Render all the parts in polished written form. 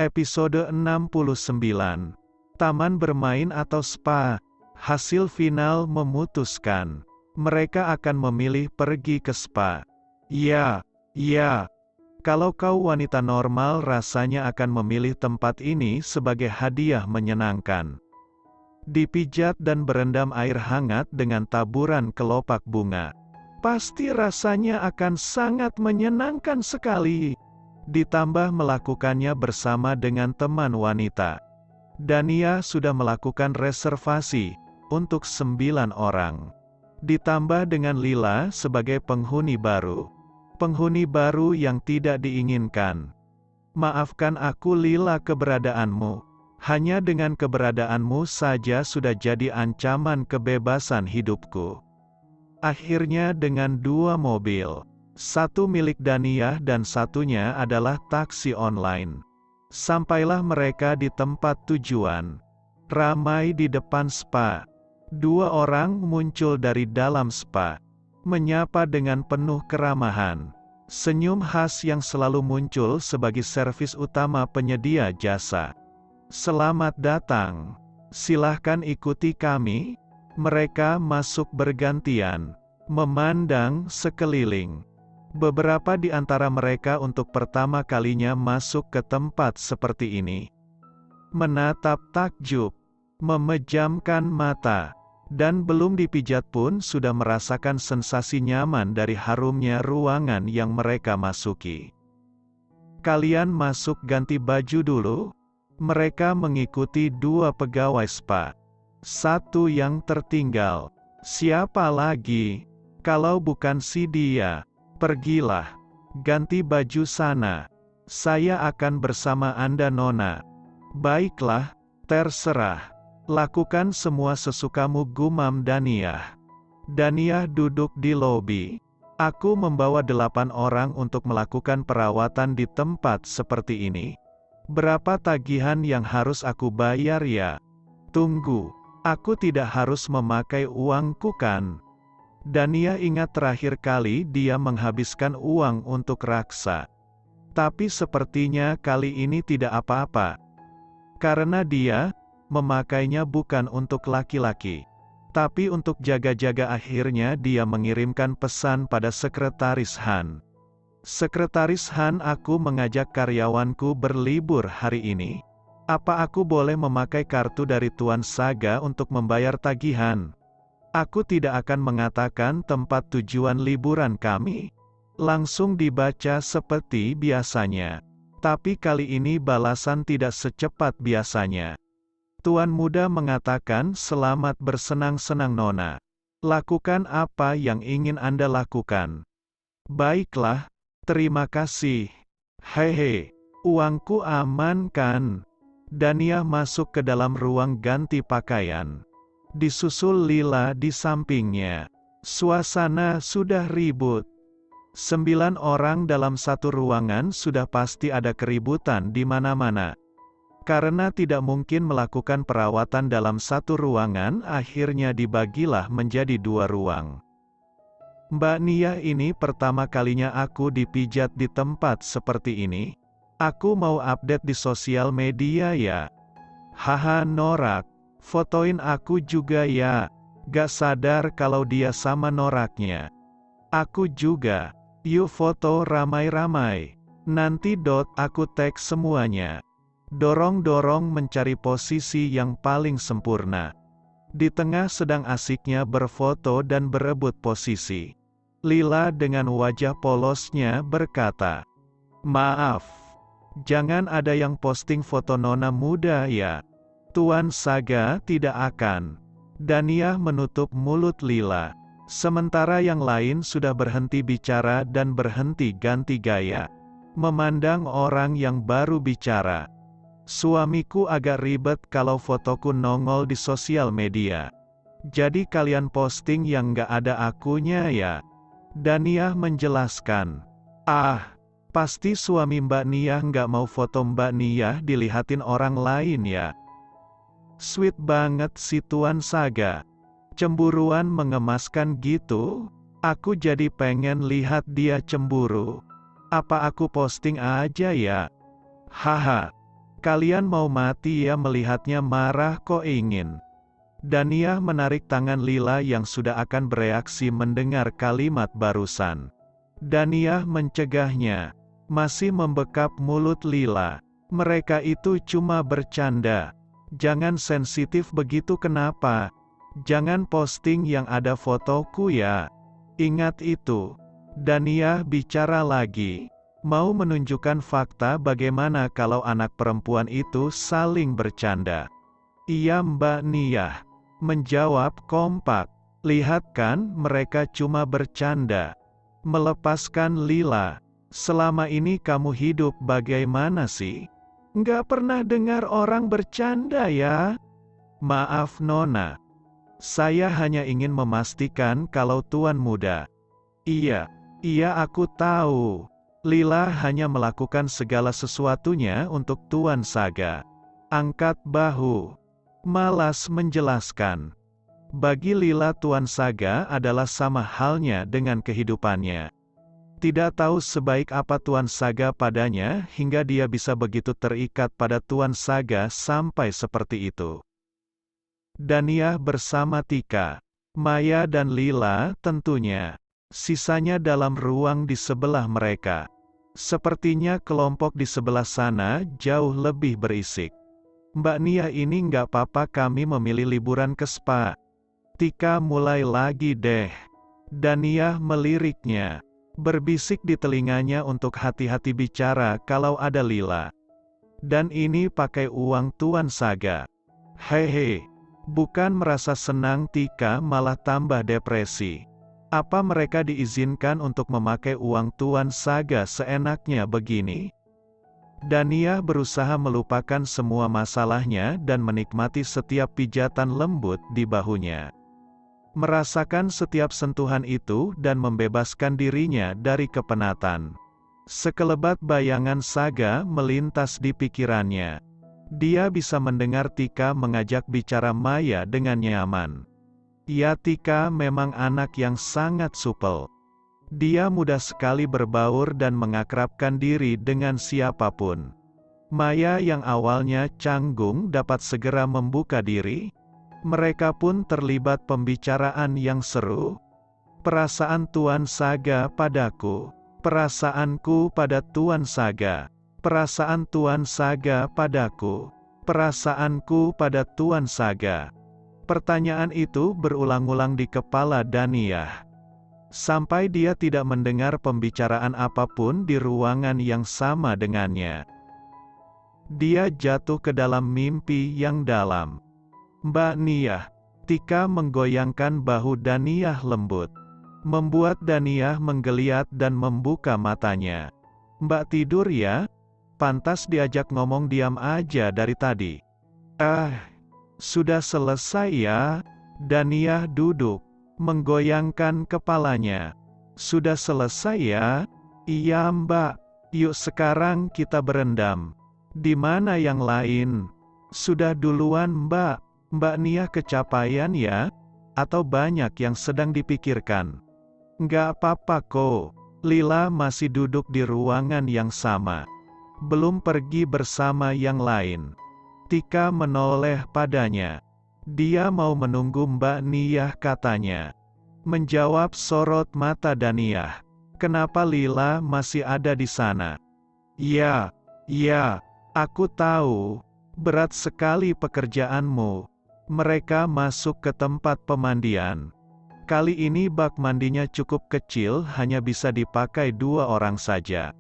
Episode 69. Taman bermain atau spa? Hasil final memutuskan. Mereka akan memilih pergi ke spa. Ya. Kalau kau wanita normal rasanya akan memilih tempat ini sebagai hadiah menyenangkan. Dipijat dan berendam air hangat dengan taburan kelopak bunga. Pasti rasanya akan sangat menyenangkan sekali. Ditambah melakukannya bersama dengan teman wanita. Dania sudah melakukan reservasi untuk 9 orang. Ditambah dengan Lila sebagai penghuni baru. Penghuni baru yang tidak diinginkan. Maafkan aku Lila keberadaanmu. Hanya dengan keberadaanmu saja sudah jadi ancaman kebebasan hidupku. Akhirnya dengan 2 mobil. Satu milik Dania dan satunya adalah taksi online. Sampailah mereka di tempat tujuan. Ramai di depan spa. 2 orang muncul dari dalam spa. Menyapa dengan penuh keramahan. Senyum khas yang selalu muncul sebagai servis utama penyedia jasa. Selamat datang. Silahkan ikuti kami. Mereka masuk bergantian. Memandang sekeliling. Beberapa di antara mereka untuk pertama kalinya masuk ke tempat seperti ini. Menatap takjub, memejamkan mata, dan belum dipijat pun sudah merasakan sensasi nyaman dari harumnya ruangan yang mereka masuki. Kalian masuk ganti baju dulu? Mereka mengikuti 2 pegawai spa. Satu yang tertinggal. Siapa lagi? Kalau bukan si dia. Pergilah, ganti baju sana. Saya akan bersama Anda Nona. Baiklah, terserah. Lakukan semua sesukamu gumam Dania. Dania duduk di lobi. Aku membawa 8 orang untuk melakukan perawatan di tempat seperti ini. Berapa tagihan yang harus aku bayar ya? Tunggu, aku tidak harus memakai uangku kan? Dania ingat terakhir kali dia menghabiskan uang untuk raksa. Tapi sepertinya kali ini tidak apa-apa. Karena dia memakainya bukan untuk laki-laki. Tapi untuk jaga-jaga akhirnya dia mengirimkan pesan pada Sekretaris Han. Sekretaris Han, aku mengajak karyawanku berlibur hari ini. Apa aku boleh memakai kartu dari Tuan Saga untuk membayar tagihan? Aku tidak akan mengatakan tempat tujuan liburan kami. Langsung dibaca seperti biasanya. Tapi kali ini balasan tidak secepat biasanya. Tuan muda mengatakan selamat bersenang-senang Nona. Lakukan apa yang ingin Anda lakukan. Baiklah, terima kasih. Hehe, uangku aman kan? Dania masuk ke dalam ruang ganti pakaian. Disusul Lila di sampingnya. Suasana sudah ribut. 9 orang dalam satu ruangan sudah pasti ada keributan di mana-mana. Karena tidak mungkin melakukan perawatan dalam satu ruangan, akhirnya dibagilah menjadi 2 ruang. Mbak Nia, ini pertama kalinya aku dipijat di tempat seperti ini. Aku mau update di sosial media ya. Haha norak. Fotoin aku juga ya. Gak sadar kalau dia sama noraknya. Aku juga. Yuk foto ramai-ramai. Nanti aku tag semuanya. Dorong-dorong mencari posisi yang paling sempurna. Di tengah sedang asiknya berfoto dan berebut posisi. Lila dengan wajah polosnya berkata, "Maaf. Jangan ada yang posting foto nona muda ya. Tuan Saga tidak akan." Dania menutup mulut Lila. Sementara yang lain sudah berhenti bicara dan berhenti ganti gaya. Memandang orang yang baru bicara. Suamiku agak ribet kalau fotoku nongol di sosial media. Jadi kalian posting yang gak ada akunya ya. Dania menjelaskan. Pasti suami Mbak Nia nggak mau foto Mbak Nia dilihatin orang lain ya. Sweet banget si Tuan Saga. Cemburuan mengemaskan gitu. Aku jadi pengen lihat dia cemburu. Apa aku posting aja ya? Haha. Kalian mau mati ya melihatnya marah kok ingin. Dania menarik tangan Lila yang sudah akan bereaksi mendengar kalimat barusan. Dania mencegahnya. Masih membekap mulut Lila. Mereka itu cuma bercanda. Jangan sensitif begitu kenapa? Jangan posting yang ada fotoku ya. Ingat itu. Dania bicara lagi. Mau menunjukkan fakta bagaimana kalau anak perempuan itu saling bercanda. Iya Mbak Nia. Menjawab kompak. Lihat kan mereka cuma bercanda. Melepaskan Lila. Selama ini kamu hidup bagaimana sih? Nggak pernah dengar orang bercanda ya? Maaf Nona. Saya hanya ingin memastikan kalau Tuan muda. Iya aku tahu. Lila hanya melakukan segala sesuatunya untuk Tuan Saga. Angkat bahu. Malas menjelaskan. Bagi Lila Tuan Saga adalah sama halnya dengan kehidupannya. Tidak tahu sebaik apa Tuan Saga padanya hingga dia bisa begitu terikat pada Tuan Saga sampai seperti itu. Dania bersama Tika, Maya dan Lila tentunya. Sisanya dalam ruang di sebelah mereka. Sepertinya kelompok di sebelah sana jauh lebih berisik. Mbak Nia ini nggak apa-apa kami memilih liburan ke spa. Tika mulai lagi deh. Dania meliriknya. Berbisik di telinganya untuk hati-hati bicara kalau ada Lila. Dan ini pakai uang Tuan Saga. Hehe. Bukan merasa senang Tika malah tambah depresi. Apa mereka diizinkan untuk memakai uang Tuan Saga seenaknya begini? Dania berusaha melupakan semua masalahnya dan menikmati setiap pijatan lembut di bahunya. Merasakan setiap sentuhan itu dan membebaskan dirinya dari kepenatan. Sekelebat bayangan Saga melintas di pikirannya. Dia bisa mendengar Tika mengajak bicara Maya dengan nyaman. Ya Tika memang anak yang sangat supel. Dia mudah sekali berbaur dan mengakrabkan diri dengan siapapun. Maya yang awalnya canggung dapat segera membuka diri. Mereka pun terlibat pembicaraan yang seru. Perasaan Tuan Saga padaku. Perasaanku pada Tuan Saga. Perasaan Tuan Saga padaku. Perasaanku pada Tuan Saga. Pertanyaan itu berulang-ulang di kepala Dania. Sampai dia tidak mendengar pembicaraan apapun di ruangan yang sama dengannya. Dia jatuh ke dalam mimpi yang dalam. Mbak Nia. Tika menggoyangkan bahu Dania lembut. Membuat Dania menggeliat dan membuka matanya. Mbak tidur ya? Pantas diajak ngomong diam aja dari tadi. Sudah selesai ya? Dania duduk. Menggoyangkan kepalanya. Sudah selesai ya? Iya mbak. Yuk sekarang kita berendam. Di mana yang lain? Sudah duluan mbak. Mbak Nia kecapaian ya? Atau banyak yang sedang dipikirkan? Nggak apa-apa kok. Lila masih duduk di ruangan yang sama. Belum pergi bersama yang lain. Tika menoleh padanya. Dia mau menunggu Mbak Nia katanya. Menjawab sorot mata Dania. Kenapa Lila masih ada di sana? Ya, aku tahu. Berat sekali pekerjaanmu. Mereka masuk ke tempat pemandian. Kali ini bak mandinya cukup kecil, hanya bisa dipakai 2 orang saja.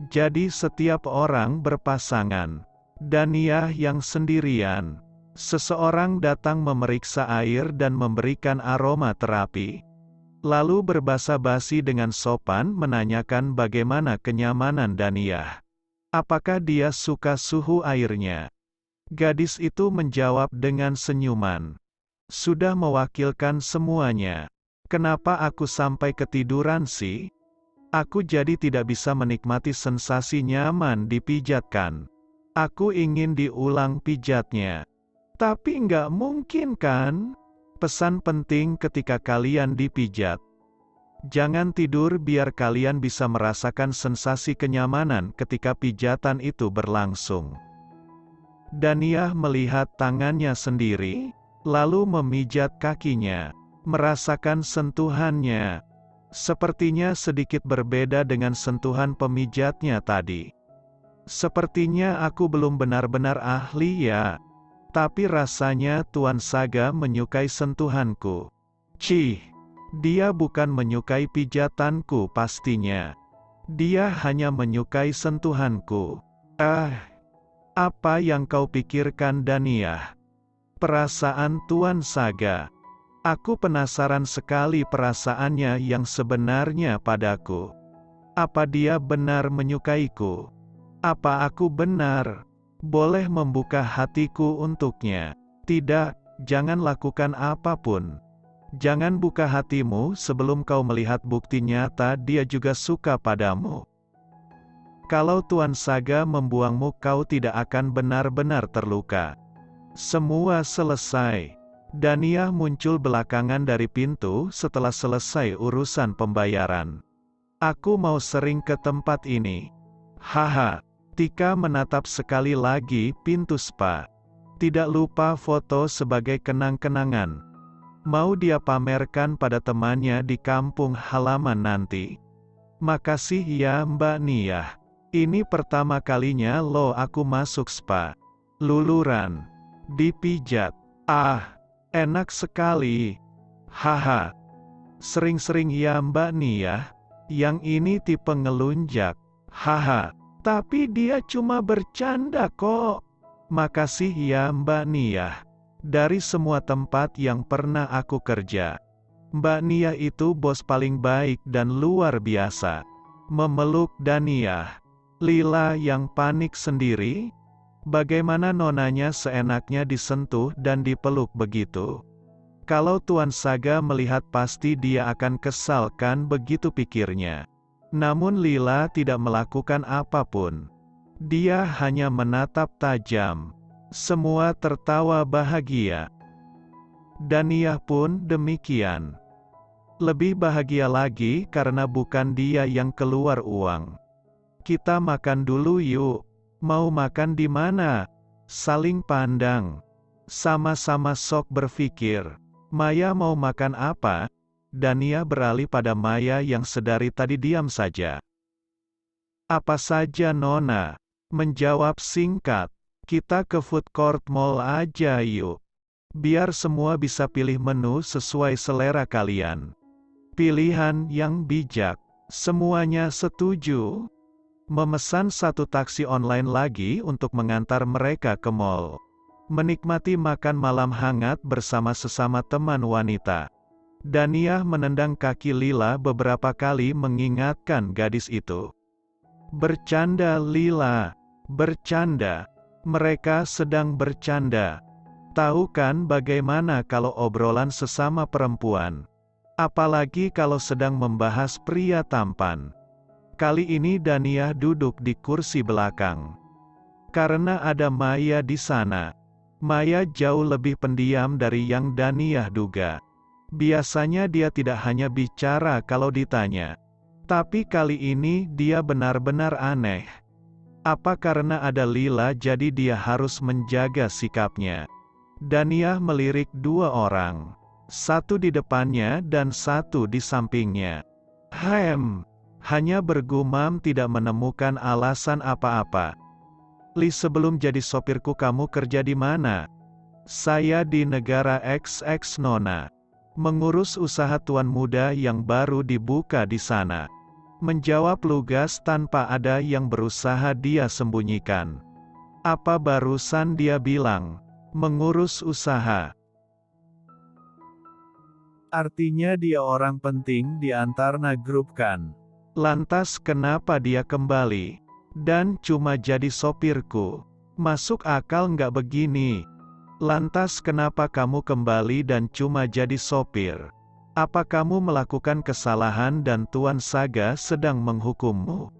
Jadi setiap orang berpasangan. Dania yang sendirian. Seseorang datang memeriksa air dan memberikan aroma terapi. Lalu berbasa-basi dengan sopan menanyakan bagaimana kenyamanan Dania. Apakah dia suka suhu airnya? Gadis itu menjawab dengan senyuman. Sudah mewakilkan semuanya. Kenapa aku sampai ketiduran sih? Aku jadi tidak bisa menikmati sensasi nyaman dipijatkan. Aku ingin diulang pijatnya. Tapi nggak mungkin kan? Pesan penting ketika kalian dipijat. Jangan tidur biar kalian bisa merasakan sensasi kenyamanan ketika pijatan itu berlangsung. Daniyah melihat tangannya sendiri, lalu memijat kakinya, merasakan sentuhannya. Sepertinya sedikit berbeda dengan sentuhan pemijatnya tadi. Sepertinya aku belum benar-benar ahli ya. Tapi rasanya Tuan Saga menyukai sentuhanku. Cih, dia bukan menyukai pijatanku pastinya. Dia hanya menyukai sentuhanku. Apa yang kau pikirkan Daniyah? Perasaan Tuan Saga. Aku penasaran sekali perasaannya yang sebenarnya padaku. Apa dia benar menyukaiku? Apa aku benar boleh membuka hatiku untuknya? Tidak, jangan lakukan apapun. Jangan buka hatimu sebelum kau melihat bukti nyata dia juga suka padamu. Kalau Tuan Saga membuangmu, kau tidak akan benar-benar terluka. Semua selesai. Daniyah muncul belakangan dari pintu setelah selesai urusan pembayaran. Aku mau sering ke tempat ini. Haha. Tika menatap sekali lagi pintu spa. Tidak lupa foto sebagai kenang-kenangan. Mau dia pamerkan pada temannya di kampung halaman nanti. Makasih ya Mbak Niyah. Ini pertama kalinya loh aku masuk spa. Luluran. Dipijat. Enak sekali. Haha. Sering-sering ya Mbak Niyah. Yang ini tipe ngelunjak. Haha. Tapi dia cuma bercanda kok. Makasih ya Mbak Niyah. Dari semua tempat yang pernah aku kerja, Mbak Niyah itu bos paling baik dan luar biasa. Memeluk Daniyah. Lila yang panik sendiri. Bagaimana nonanya seenaknya disentuh dan dipeluk begitu? Kalau Tuan Saga melihat pasti dia akan kesal kan, begitu pikirnya. Namun Lila tidak melakukan apapun. Dia hanya menatap tajam. Semua tertawa bahagia. Daniyah pun demikian. Lebih bahagia lagi karena bukan dia yang keluar uang. Kita makan dulu yuk. Mau makan di mana? Saling pandang. Sama-sama sok berpikir. Maya mau makan apa? Daniyah beralih pada Maya yang sedari tadi diam saja. Apa saja Nona? Menjawab singkat. Kita ke food court mall aja yuk. Biar semua bisa pilih menu sesuai selera kalian. Pilihan yang bijak. Semuanya setuju. Memesan satu taksi online lagi untuk mengantar mereka ke mall. Menikmati makan malam hangat bersama sesama teman wanita. Daniyah menendang kaki Lila beberapa kali mengingatkan gadis itu. Bercanda Lila. Bercanda. Mereka sedang bercanda. Tahu kan bagaimana kalau obrolan sesama perempuan? Apalagi kalau sedang membahas pria tampan. Kali ini Daniyah duduk di kursi belakang. Karena ada Maya di sana. Maya jauh lebih pendiam dari yang Daniyah duga. Biasanya dia tidak hanya bicara kalau ditanya. Tapi kali ini dia benar-benar aneh. Apa karena ada Lila jadi dia harus menjaga sikapnya? Daniyah melirik dua orang. Satu di depannya dan satu di sampingnya. Hanya bergumam tidak menemukan alasan apa-apa. Li, sebelum jadi sopirku kamu kerja di mana? Saya di negara XX Nona. Mengurus usaha tuan muda yang baru dibuka di sana. Menjawab lugas tanpa ada yang berusaha dia sembunyikan. Apa barusan dia bilang? Mengurus usaha. Artinya dia orang penting di antara grup kan? Lantas kenapa dia kembali? Dan cuma jadi sopirku? Masuk akal nggak begini? Lantas kenapa kamu kembali dan cuma jadi sopir? Apa kamu melakukan kesalahan dan Tuan Saga sedang menghukummu?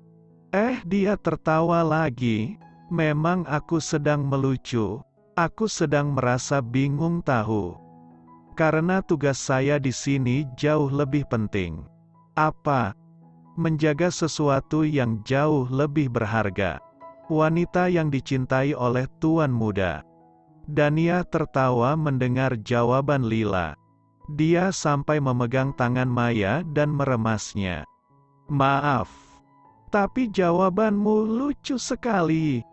Dia tertawa lagi. Memang aku sedang melucu. Aku sedang merasa bingung tahu. Karena tugas saya di sini jauh lebih penting. Apa? Menjaga sesuatu yang jauh lebih berharga. wanita yang dicintai oleh tuan muda. Dania tertawa mendengar jawaban Lila. Dia sampai memegang tangan Maya dan meremasnya. Maaf, tapi jawabanmu lucu sekali.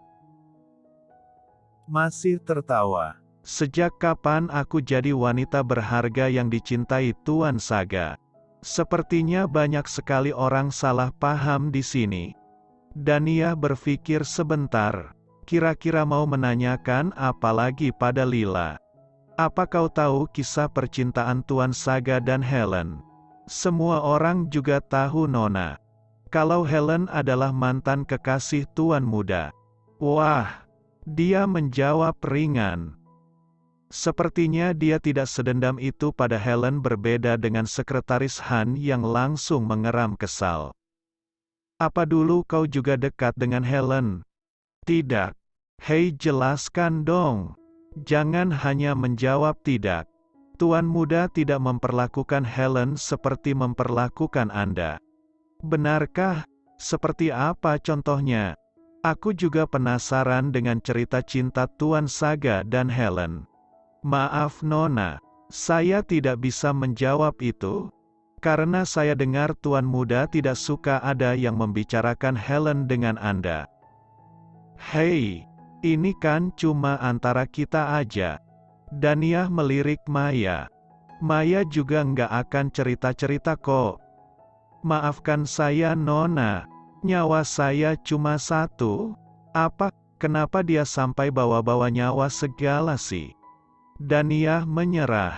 Masih tertawa. Sejak kapan aku jadi wanita berharga yang dicintai Tuan Saga? Sepertinya banyak sekali orang salah paham di sini. Dania berpikir sebentar. Kira-kira mau menanyakan apa lagi pada Lila. Apa kau tahu kisah percintaan Tuan Saga dan Helen? Semua orang juga tahu Nona. Kalau Helen adalah mantan kekasih Tuan Muda. Wah, dia menjawab ringan. Sepertinya dia tidak sedendam itu pada Helen, berbeda dengan sekretaris Han yang langsung mengeram kesal. Apa dulu kau juga dekat dengan Helen? Tidak. Hei, jelaskan dong. Jangan hanya menjawab tidak. Tuan Muda tidak memperlakukan Helen seperti memperlakukan Anda. Benarkah? Seperti apa contohnya? Aku juga penasaran dengan cerita cinta Tuan Saga dan Helen. Maaf Nona, saya tidak bisa menjawab itu. Karena saya dengar Tuan Muda tidak suka ada yang membicarakan Helen dengan Anda. Hei, ini kan cuma antara kita aja. Dania melirik Maya. Maya juga nggak akan cerita-cerita kok. Maafkan saya Nona, nyawa saya cuma satu. Apa, kenapa dia sampai bawa-bawa nyawa segala sih? Dania menyerah.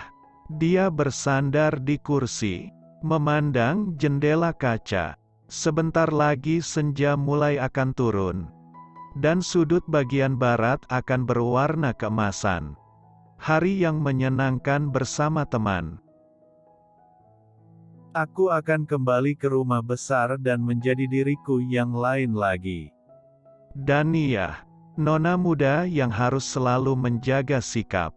Dia bersandar di kursi, memandang jendela kaca. Sebentar lagi senja mulai akan turun. Dan sudut bagian barat akan berwarna keemasan. Hari yang menyenangkan bersama teman. Aku akan kembali ke rumah besar dan menjadi diriku yang lain lagi. Dania, Nona muda yang harus selalu menjaga sikap.